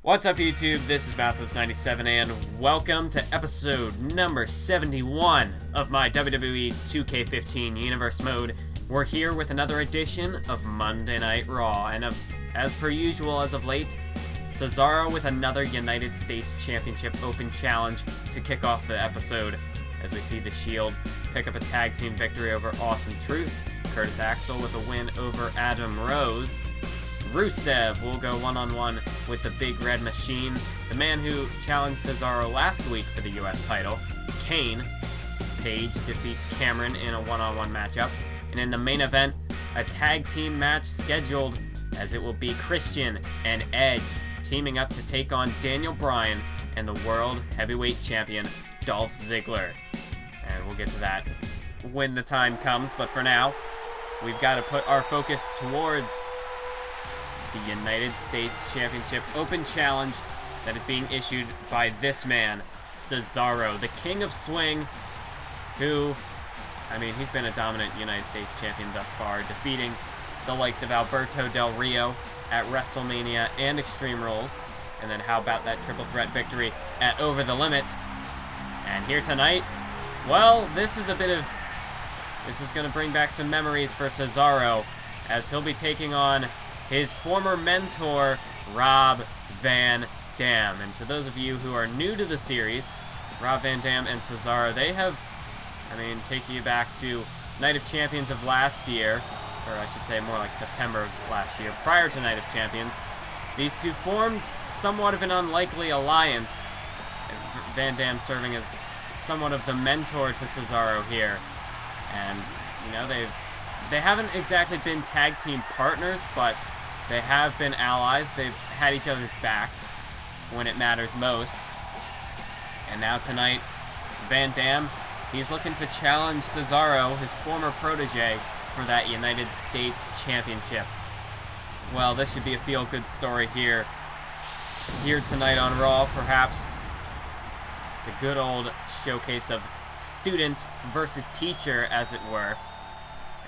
What's up, YouTube? This is Mathos97 and welcome to episode number 71 of my WWE 2K15 Universe Mode. We're here with another edition of Monday Night Raw, and as per usual as of late, Cesaro with another United States Championship Open Challenge to kick off the episode, as we see the Shield pick up a tag team victory over Awesome Truth, Curtis Axel with a win over Adam Rose, Rusev will go one-on-one with the Big Red Machine, the man who challenged Cesaro last week for the US title, Kane. Page defeats Cameron in a one-on-one matchup. And in the main event, a tag team match scheduled, as it will be Christian and Edge teaming up to take on Daniel Bryan and the World Heavyweight Champion, Dolph Ziggler. And we'll get to that when the time comes, but for now, we've got to put our focus towards the United States Championship Open Challenge that is being issued by this man, Cesaro, the King of Swing, who, he's been a dominant United States champion thus far, defeating the likes of Alberto Del Rio at WrestleMania and Extreme Rules. And then how about that triple threat victory at Over the Limit? And here tonight, well, this is going to bring back some memories for Cesaro, as he'll be taking on his former mentor, Rob Van Dam. And to those of you who are new to the series, Rob Van Dam and Cesaro, they have, taking you back to Night of Champions of last year, or I should say more like September of last year, prior to Night of Champions. These two formed somewhat of an unlikely alliance, Van Dam serving as somewhat of the mentor to Cesaro here. And, they haven't exactly been tag team partners, but they have been allies. They've had each other's backs when it matters most. And now tonight, Van Dam, he's looking to challenge Cesaro, his former protege, for that United States Championship. Well, this should be a feel-good story here tonight on Raw. Perhaps the good old showcase of student versus teacher, as it were.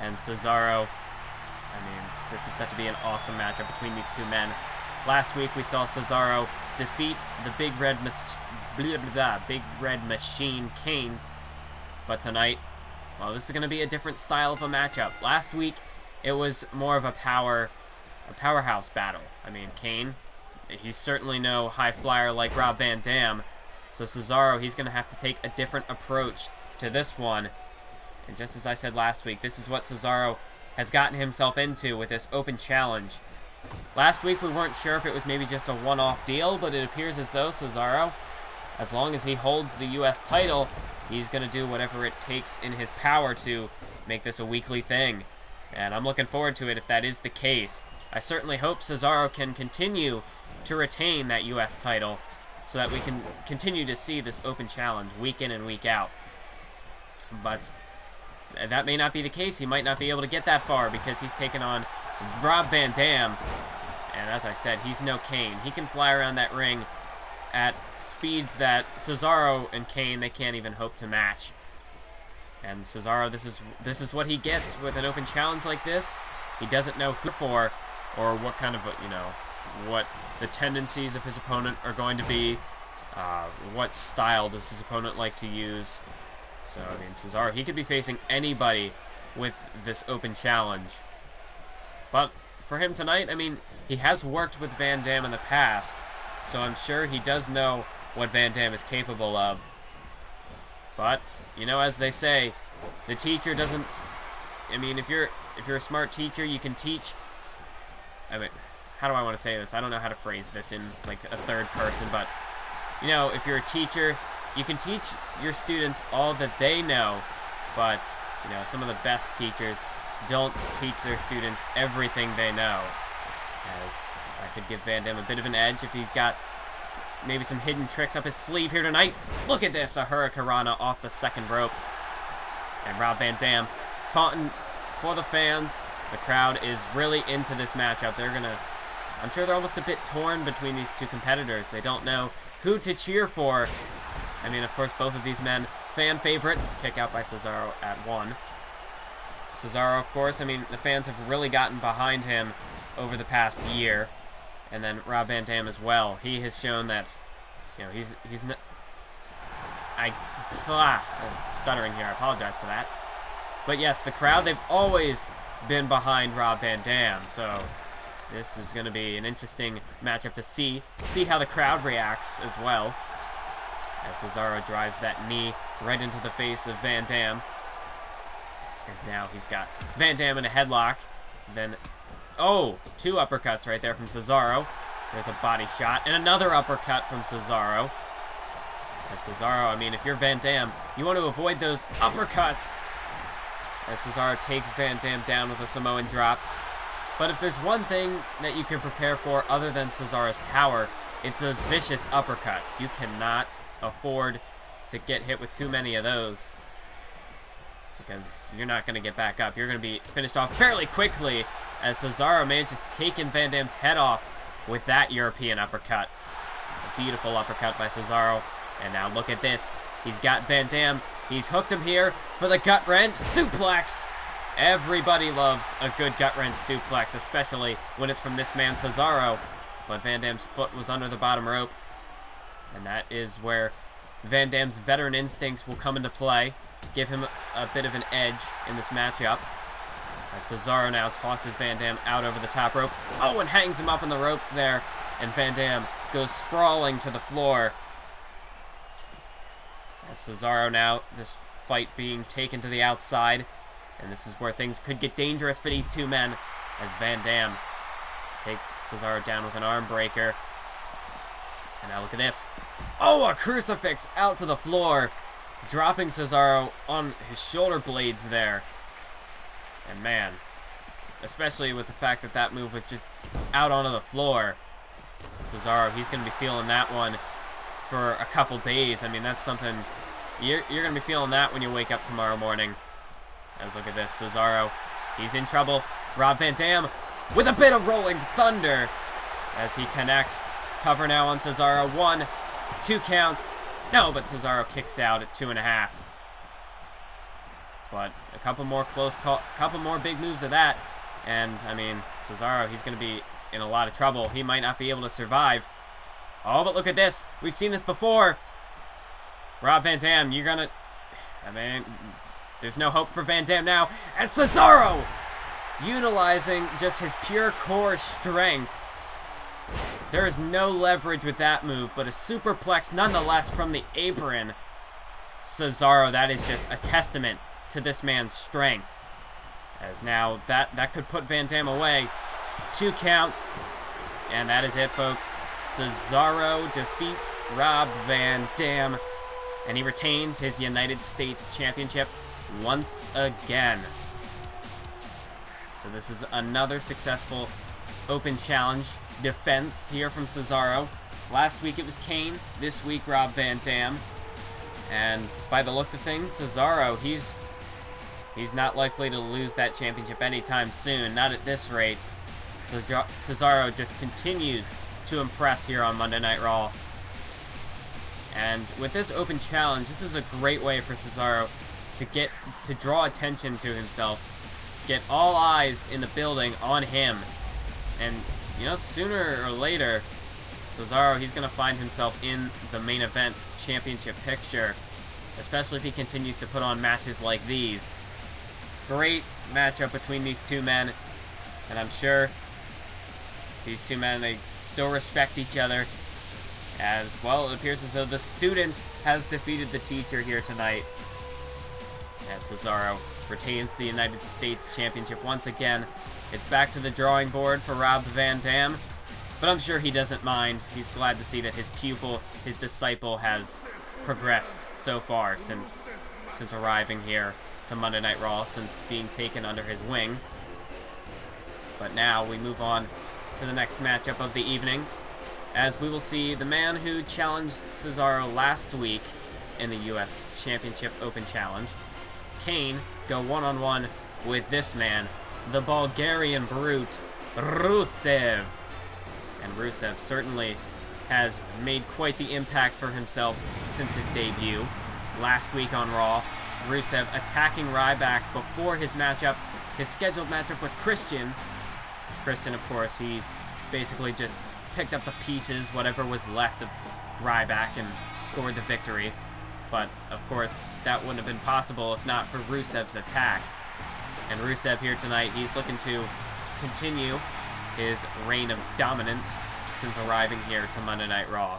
And Cesaro, this is set to be an awesome matchup between these two men. Last week we saw Cesaro defeat the Big Red Machine, Kane. But tonight, well, this is going to be a different style of a matchup. Last week, it was more of a powerhouse battle. Kane, he's certainly no high flyer like Rob Van Dam. So Cesaro, he's going to have to take a different approach to this one. And just as I said last week, this is what Cesaro has gotten himself into with this open challenge. Last week we weren't sure if it was maybe just a one-off deal, but it appears as though Cesaro, as long as he holds the US title, he's going to do whatever it takes in his power to make this a weekly thing. And I'm looking forward to it if that is the case. I certainly hope Cesaro can continue to retain that US title so that we can continue to see this open challenge week in and week out. But that may not be the case. He might not be able to get that far because he's taken on Rob Van Dam. And as I said, he's no Kane. He can fly around that ring at speeds that Cesaro and Kane, they can't even hope to match. And Cesaro, this is what he gets with an open challenge like this. He doesn't know who for, or what kind of, what the tendencies of his opponent are going to be. What style does his opponent like to use? So, Cesaro, he could be facing anybody with this open challenge. But for him tonight, he has worked with Van Dam in the past, so I'm sure he does know what Van Dam is capable of. But, as they say, the teacher doesn't... if you're a smart teacher, you can teach... how do I want to say this? I don't know how to phrase this in, a third person, but, if you're a teacher, you can teach your students all that they know, but, some of the best teachers don't teach their students everything they know. As I could give Van Dam a bit of an edge if he's got maybe some hidden tricks up his sleeve here tonight. Look at this, a Hurricanrana off the second rope. And Rob Van Dam taunting for the fans. The crowd is really into this matchup. I'm sure they're almost a bit torn between these two competitors. They don't know who to cheer for. Of course, both of these men, fan favorites. Kick out by Cesaro at 1. Cesaro, of course, the fans have really gotten behind him over the past year. And then Rob Van Dam as well. He has shown that, you know, he's not... I'm stuttering here. I apologize for that. But yes, the crowd, they've always been behind Rob Van Dam. So this is going to be an interesting matchup to see how the crowd reacts as well. As Cesaro drives that knee right into the face of Van Dam. As now he's got Van Dam in a headlock. Then, oh, 2 uppercuts right there from Cesaro. There's a body shot. And another uppercut from Cesaro. As Cesaro, I mean, if you're Van Dam, you want to avoid those uppercuts. As Cesaro takes Van Dam down with a Samoan drop. But if there's one thing that you can prepare for other than Cesaro's power, it's those vicious uppercuts. You cannot afford to get hit with too many of those, because you're not going to get back up. You're going to be finished off fairly quickly, as Cesaro may have just taken Van Dam's head off with that European uppercut. A beautiful uppercut by Cesaro. And now look at this. He's got Van Dam. He's hooked him here for the gut wrench suplex. Everybody loves a good gut wrench suplex, especially when it's from this man Cesaro. But Van Dam's foot was under the bottom rope. And that is where Van Dam's veteran instincts will come into play. Give him a bit of an edge in this matchup. As Cesaro now tosses Van Dam out over the top rope. Oh, and hangs him up on the ropes there. And Van Dam goes sprawling to the floor. As Cesaro now, this fight being taken to the outside. And this is where things could get dangerous for these two men. As Van Dam takes Cesaro down with an arm breaker. And now look at this. Oh, a crucifix out to the floor. Dropping Cesaro on his shoulder blades there. And man, especially with the fact that that move was just out onto the floor. Cesaro, he's going to be feeling that one for a couple days. I mean, that's something... You're going to be feeling that when you wake up tomorrow morning. As look at this. Cesaro, he's in trouble. Rob Van Dam with a bit of rolling thunder as he connects. Cover now on Cesaro. 1, 2 count. No, but Cesaro kicks out at 2.5. But a couple more couple more big moves of that. And, I mean, Cesaro, he's going to be in a lot of trouble. He might not be able to survive. Oh, but look at this. We've seen this before. Rob Van Dam, you're going to... I mean, there's no hope for Van Dam now. As Cesaro, utilizing just his pure core strength. There is no leverage with that move, but a superplex nonetheless from the apron. Cesaro, that is just a testament to this man's strength. As now, that could put Van Dam away. 2 count. And that is it, folks. Cesaro defeats Rob Van Dam. And he retains his United States Championship once again. So this is another successful Open Challenge defense here from Cesaro. Last week it was Kane. This week Rob Van Dam. And by the looks of things, Cesaro, he's not likely to lose that championship anytime soon. Not at this rate. Cesaro just continues to impress here on Monday Night Raw. And with this Open Challenge, this is a great way for Cesaro to draw attention to himself. Get all eyes in the building on him. And, you know, sooner or later, Cesaro, he's going to find himself in the main event championship picture, especially if he continues to put on matches like these. Great matchup between these two men, and I'm sure these two men, they still respect each other. As, well, it appears as though the student has defeated the teacher here tonight. As Cesaro retains the United States Championship once again. It's back to the drawing board for Rob Van Dam, but I'm sure he doesn't mind. He's glad to see that his pupil, his disciple, has progressed so far since arriving here to Monday Night Raw, since being taken under his wing. But now we move on to the next matchup of the evening, as we will see the man who challenged Cesaro last week in the U.S. Championship Open Challenge, Kane, go one-on-one with this man, the Bulgarian brute, Rusev. And Rusev certainly has made quite the impact for himself since his debut. Last week on Raw, Rusev attacking Ryback before his scheduled matchup with Christian. Christian, of course, he basically just picked up the pieces, whatever was left of Ryback, and scored the victory. But, of course, that wouldn't have been possible if not for Rusev's attack. And Rusev here tonight, he's looking to continue his reign of dominance since arriving here to Monday Night Raw.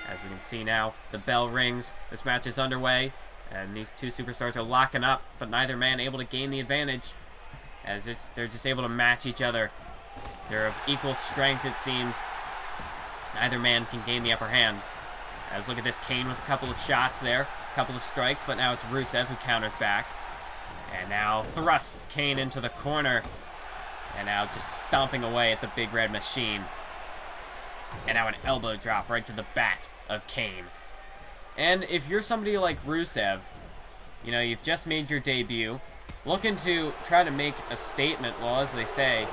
As we can see now, the bell rings, this match is underway, and these two superstars are locking up, but neither man able to gain the advantage, as they're just able to match each other. They're of equal strength, it seems. Neither man can gain the upper hand. As look at this, Kane with a couple of shots there, a couple of strikes, but now it's Rusev who counters back. And now thrusts Kane into the corner. And now just stomping away at the big red machine. And now an elbow drop right to the back of Kane. And if you're somebody like Rusev, you know, you've just made your debut, looking to try to make a statement, well, as they say,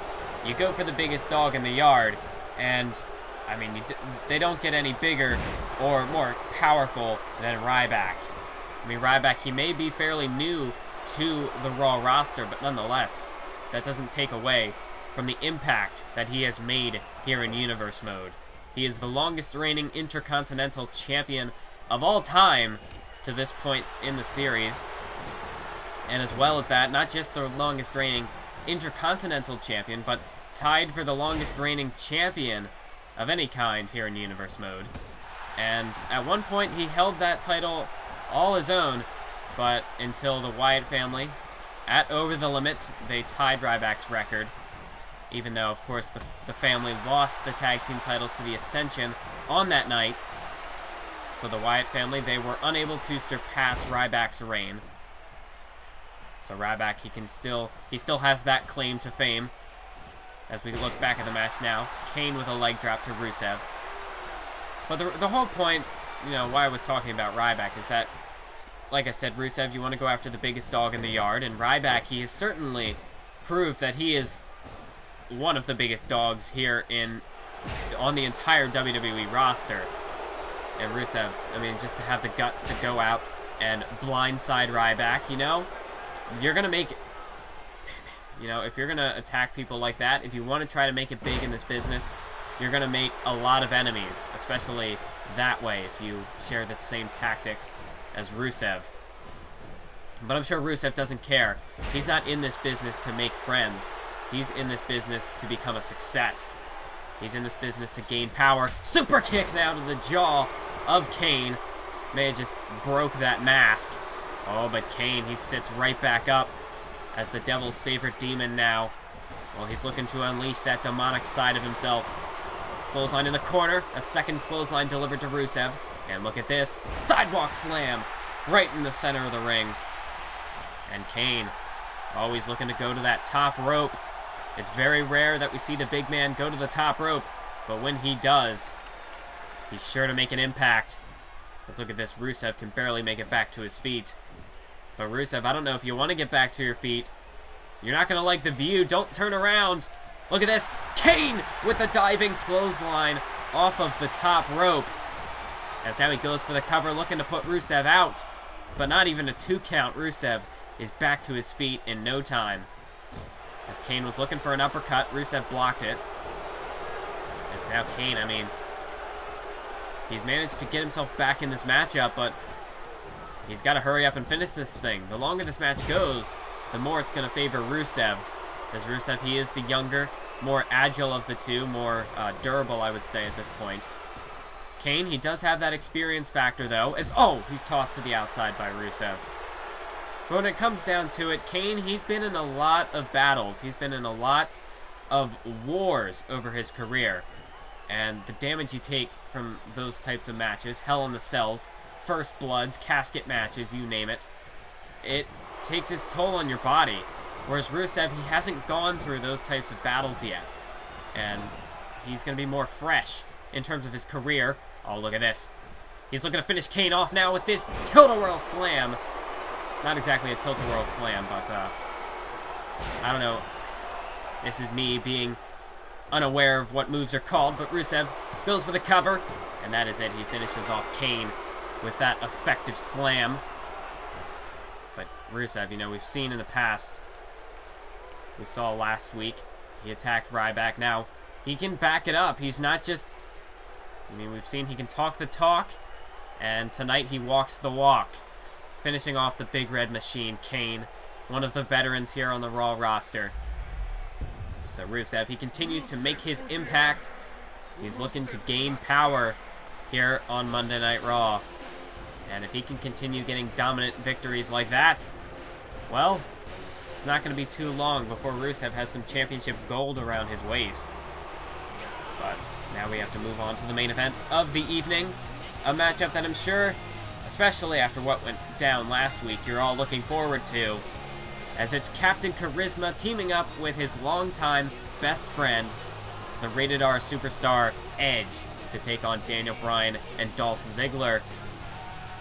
you go for the biggest dog in the yard, and I mean, they don't get any bigger or more powerful than Ryback. I mean, Ryback, he may be fairly new to the Raw roster, but nonetheless, that doesn't take away from the impact that he has made here in Universe Mode. He is the longest reigning Intercontinental Champion of all time to this point in the series. And as well as that, not just the longest reigning Intercontinental Champion, but tied for the longest reigning champion of any kind here in Universe Mode. And at one point he held that title all his own, but until the Wyatt family, at Over the Limit, they tied Ryback's record, even though, of course, the family lost the tag team titles to the Ascension on that night. So the Wyatt family, they were unable to surpass Ryback's reign. So Ryback, he still has that claim to fame. As we look back at the match now, Kane with a leg drop to Rusev. But the whole point, you know, why I was talking about Ryback is that, like I said, Rusev, you want to go after the biggest dog in the yard, and Ryback, he has certainly proved that he is one of the biggest dogs here on the entire WWE roster. And Rusev, I mean, just to have the guts to go out and blindside Ryback, you know, you're going to make, you know, if you're going to attack people like that, if you want to try to make it big in this business, you're going to make a lot of enemies, especially that way if you share the same tactics as Rusev. But I'm sure Rusev doesn't care. He's not in this business to make friends. He's in this business to become a success. He's in this business to gain power. Super kick now to the jaw of Kane. May have just broke that mask. Oh, but Kane, he sits right back up as the devil's favorite demon now. Well, he's looking to unleash that demonic side of himself. Clothesline in the corner. A second clothesline delivered to Rusev. And look at this. Sidewalk slam right in the center of the ring. And Kane always looking to go to that top rope. It's very rare that we see the big man go to the top rope, but when he does, he's sure to make an impact. Let's look at this. Rusev can barely make it back to his feet. But Rusev, I don't know if you want to get back to your feet. You're not going to like the view. Don't turn around. Look at this. Kane with the diving clothesline off of the top rope. As now he goes for the cover, looking to put Rusev out. But not even a 2 count. Rusev is back to his feet in no time. As Kane was looking for an uppercut, Rusev blocked it. As now Kane, I mean, he's managed to get himself back in this matchup, but he's got to hurry up and finish this thing. The longer this match goes, the more it's going to favor Rusev. As Rusev, he is the younger, more agile of the two, more durable, I would say, at this point. Kane, he does have that experience factor, though, as, oh, he's tossed to the outside by Rusev. But when it comes down to it, Kane, he's been in a lot of battles. He's been in a lot of wars over his career. And the damage you take from those types of matches, Hell in the Cells, First Bloods, casket matches, you name it, it takes its toll on your body. Whereas Rusev, he hasn't gone through those types of battles yet. And he's going to be more fresh in terms of his career. Oh, look at this. He's looking to finish Kane off now with this tilt-a-whirl slam. Not exactly a tilt-a-whirl slam, but I don't know. This is me being unaware of what moves are called, but Rusev goes for the cover, and that is it. He finishes off Kane with that effective slam. But Rusev, you know, we've seen in the past, we saw last week, he attacked Ryback. Now, he can back it up. He's not just, I mean, we've seen he can talk the talk, and tonight he walks the walk, finishing off the Big Red Machine, Kane, one of the veterans here on the Raw roster. So Rusev, he continues to make his impact. He's looking to gain power here on Monday Night Raw. And if he can continue getting dominant victories like that, well, it's not going to be too long before Rusev has some championship gold around his waist. But now we have to move on to the main event of the evening. A matchup that I'm sure, especially after what went down last week, you're all looking forward to. As it's Captain Charisma teaming up with his longtime best friend, the Rated R superstar Edge, to take on Daniel Bryan and Dolph Ziggler.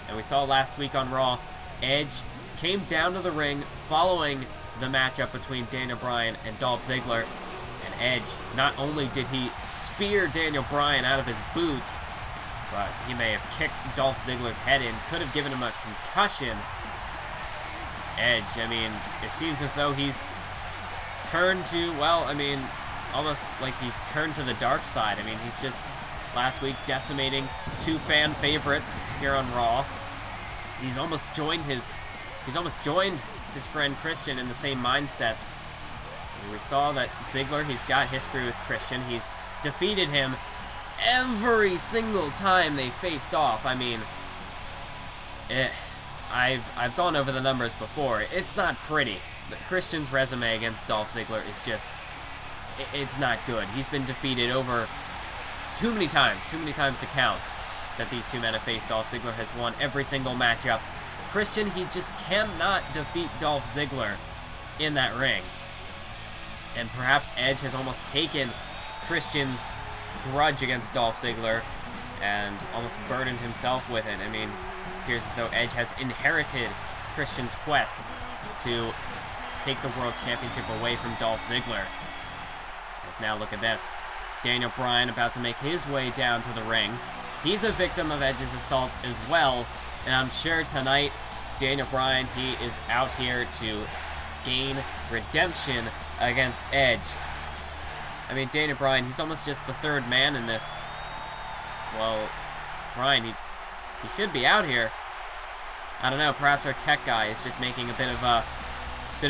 And we saw last week on Raw, Edge came down to the ring following the matchup between Daniel Bryan and Dolph Ziggler. And Edge, not only did he spear Daniel Bryan out of his boots, but he may have kicked Dolph Ziggler's head in, could have given him a concussion. Edge, I mean, it seems as though he's turned to, well, I mean, almost like he's turned to the dark side. I mean, he's just last week decimating two fan favorites here on Raw. He's almost joined his friend Christian in the same mindset. We saw that Ziggler, he's got history with Christian. He's defeated him every single time they faced off. I mean, I've gone over the numbers before. It's not pretty. But Christian's resume against Dolph Ziggler is just, it's not good. He's been defeated over too many times to count that these two men have faced. Dolph Ziggler has won every single matchup. Christian, he just cannot defeat Dolph Ziggler in that ring. And perhaps Edge has almost taken Christian's grudge against Dolph Ziggler and almost burdened himself with it. I mean, it appears as though Edge has inherited Christian's quest to take the World Championship away from Dolph Ziggler. As now look at this. Daniel Bryan about to make his way down to the ring. He's a victim of Edge's assault as well, and I'm sure tonight Daniel Bryan, he is out here to gain redemption against Edge. I mean, Daniel Bryan, he's almost just the third man in this. Well, Bryan, he should be out here. I don't know, perhaps our tech guy is just making a bit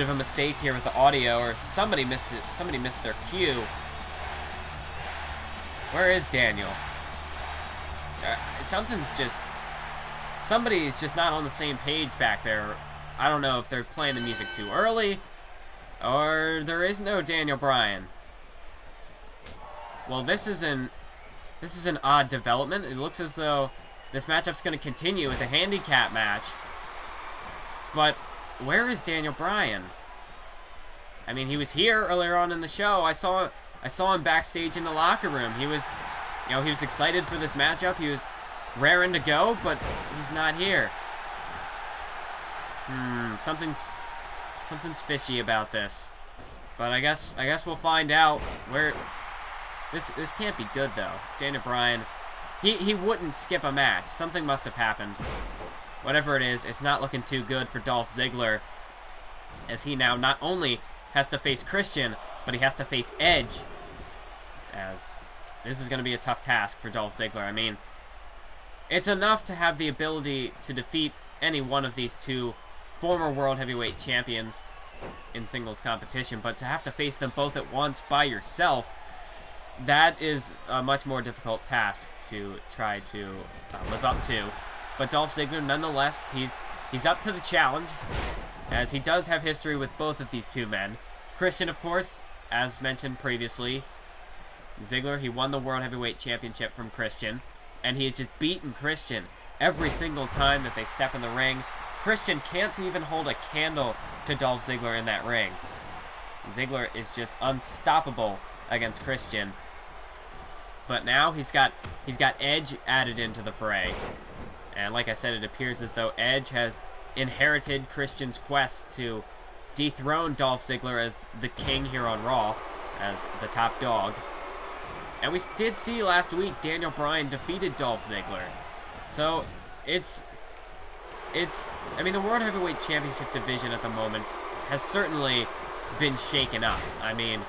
of a mistake here with the audio, or somebody missed it. Somebody missed their cue. Where is Daniel? Somebody's just not on the same page back there. I don't know if they're playing the music too early, or there is no Daniel Bryan. Well, this is an odd development. It looks as though this matchup's going to continue as a handicap match. But where is Daniel Bryan? I mean, he was here earlier on in the show. I saw him backstage in the locker room. He was excited for this matchup. He was raring to go, but he's not here. Something's fishy about this. But I guess we'll find out where. This can't be good though. Daniel Bryan, he wouldn't skip a match. Something must have happened. Whatever it is, it's not looking too good for Dolph Ziggler, as he now not only has to face Christian, but he has to face Edge. As this is going to be a tough task for Dolph Ziggler. I mean, it's enough to have the ability to defeat any one of these two former World Heavyweight Champions in singles competition, but to have to face them both at once by yourself, that is a much more difficult task to try to live up to. But Dolph Ziggler, nonetheless, he's up to the challenge, as he does have history with both of these two men. Christian, of course, as mentioned previously, Ziggler, he won the World Heavyweight Championship from Christian, and he has just beaten Christian every single time that they step in the ring. Christian can't even hold a candle to Dolph Ziggler in that ring. Ziggler is just unstoppable against Christian. But now he's got Edge added into the fray. And like I said, it appears as though Edge has inherited Christian's quest to dethrone Dolph Ziggler as the king here on Raw, as the top dog. And we did see last week Daniel Bryan defeated Dolph Ziggler. So I mean, the World Heavyweight Championship division at the moment has certainly been shaken up. I mean,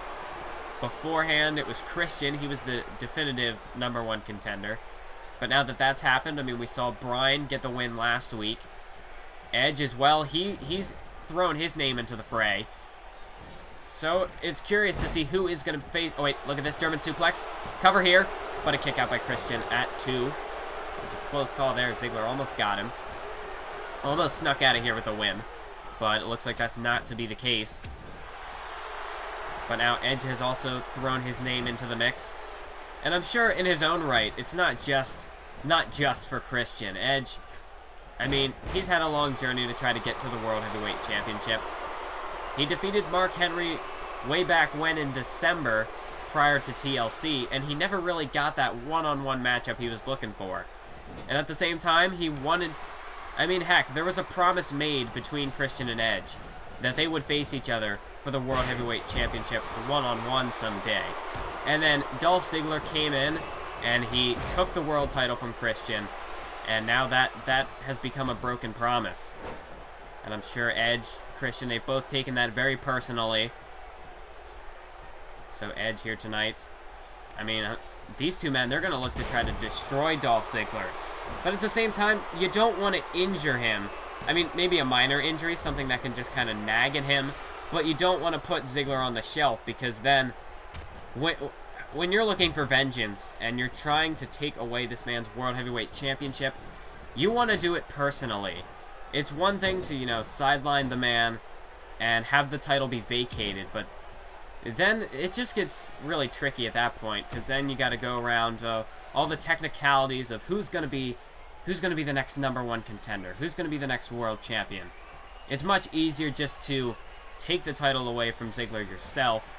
Beforehand, it was Christian. He was the definitive #1 contender. But now that that's happened, I mean, we saw Bryan get the win last week. Edge as well. He's thrown his name into the fray. So it's curious to see who is going to face... Oh, wait, look at this German suplex. Cover here, but a kick out by Christian at 2. It was a close call there. Ziggler almost got him. Almost snuck out of here with a win. But it looks like that's not to be the case. But now Edge has also thrown his name into the mix. And I'm sure in his own right, it's not just for Christian. Edge, I mean, he's had a long journey to try to get to the World Heavyweight Championship. He defeated Mark Henry way back when in December prior to TLC, and he never really got that one-on-one matchup he was looking for. And at the same time, he wanted... I mean, heck, there was a promise made between Christian and Edge that they would face each other for the World Heavyweight Championship one-on-one someday. And then Dolph Ziggler came in, and he took the world title from Christian, and now that has become a broken promise. And I'm sure Edge, Christian, they've both taken that very personally. So Edge here tonight. I mean, these two men, they're going to look to try to destroy Dolph Ziggler. But at the same time, you don't want to injure him. I mean, maybe a minor injury, something that can just kind of nag at him. But you don't want to put Ziggler on the shelf, because then when you're looking for vengeance and you're trying to take away this man's World Heavyweight Championship, you want to do it personally. It's one thing to, you know, sideline the man and have the title be vacated, but then it just gets really tricky at that point, because then you got to go around all the technicalities of who's going to be the next #1 contender, who's going to be the next world champion. It's much easier just to take the title away from Ziggler yourself.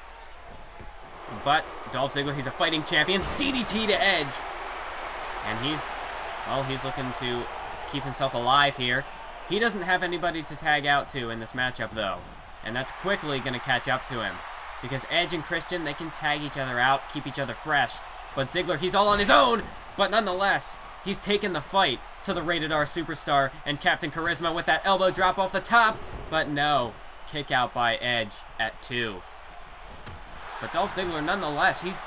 But Dolph Ziggler, he's a fighting champion. DDT to Edge. And he's looking to keep himself alive here. He doesn't have anybody to tag out to in this matchup, though. And that's quickly going to catch up to him. Because Edge and Christian, they can tag each other out, keep each other fresh. But Ziggler, he's all on his own. But nonetheless, he's taken the fight to the Rated R Superstar and Captain Charisma with that elbow drop off the top. But no, kick out by Edge at 2. But Dolph Ziggler, nonetheless,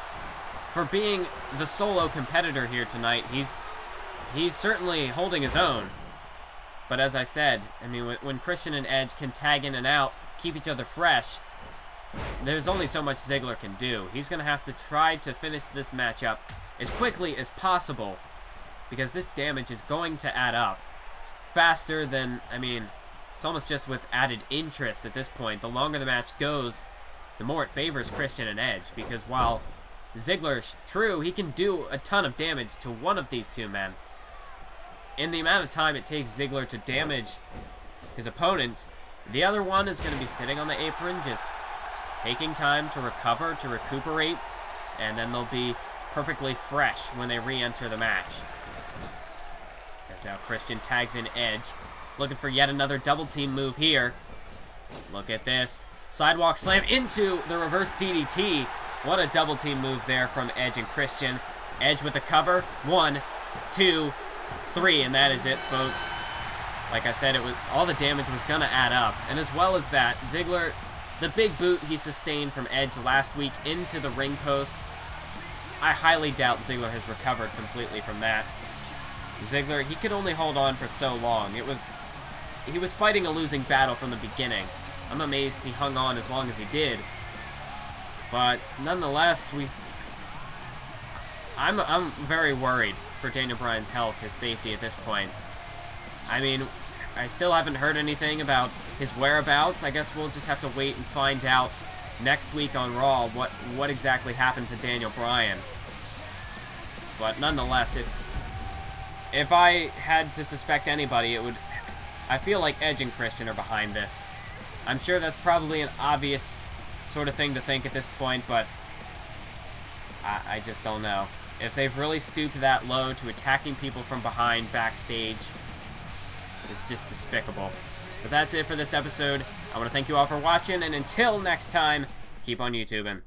for being the solo competitor here tonight, he's certainly holding his own. But as I said, I mean, when Christian and Edge can tag in and out, keep each other fresh, there's only so much Ziggler can do. He's going to have to try to finish this matchup as quickly as possible, because this damage is going to add up faster than, I mean, it's almost just with added interest at this point. The longer the match goes, the more it favors Christian and Edge, because while Ziggler's true, he can do a ton of damage to one of these two men. In the amount of time it takes Ziggler to damage his opponent, the other one is going to be sitting on the apron, just taking time to recover, to recuperate, and then they'll be perfectly fresh when they re-enter the match. As now Christian tags in Edge, looking for yet another double team move here. Look at this. Sidewalk slam into the reverse DDT. What a double team move there from Edge and Christian. Edge with a cover. 1, 2, 3, and that is it, folks. Like I said, all the damage was going to add up. And as well as that, Ziggler, the big boot he sustained from Edge last week into the ring post, I highly doubt Ziggler has recovered completely from that. Ziggler, he could only hold on for so long. He was fighting a losing battle from the beginning. I'm amazed he hung on as long as he did. But nonetheless, I'm very worried for Daniel Bryan's health, his safety at this point. I mean, I still haven't heard anything about his whereabouts. I guess we'll just have to wait and find out next week on Raw what exactly happened to Daniel Bryan. But nonetheless, if I had to suspect anybody, I feel like Edge and Christian are behind this. I'm sure that's probably an obvious sort of thing to think at this point, but I just don't know. If they've really stooped that low to attacking people from behind backstage, it's just despicable. But that's it for this episode. I want to thank you all for watching, and until next time, keep on YouTubing.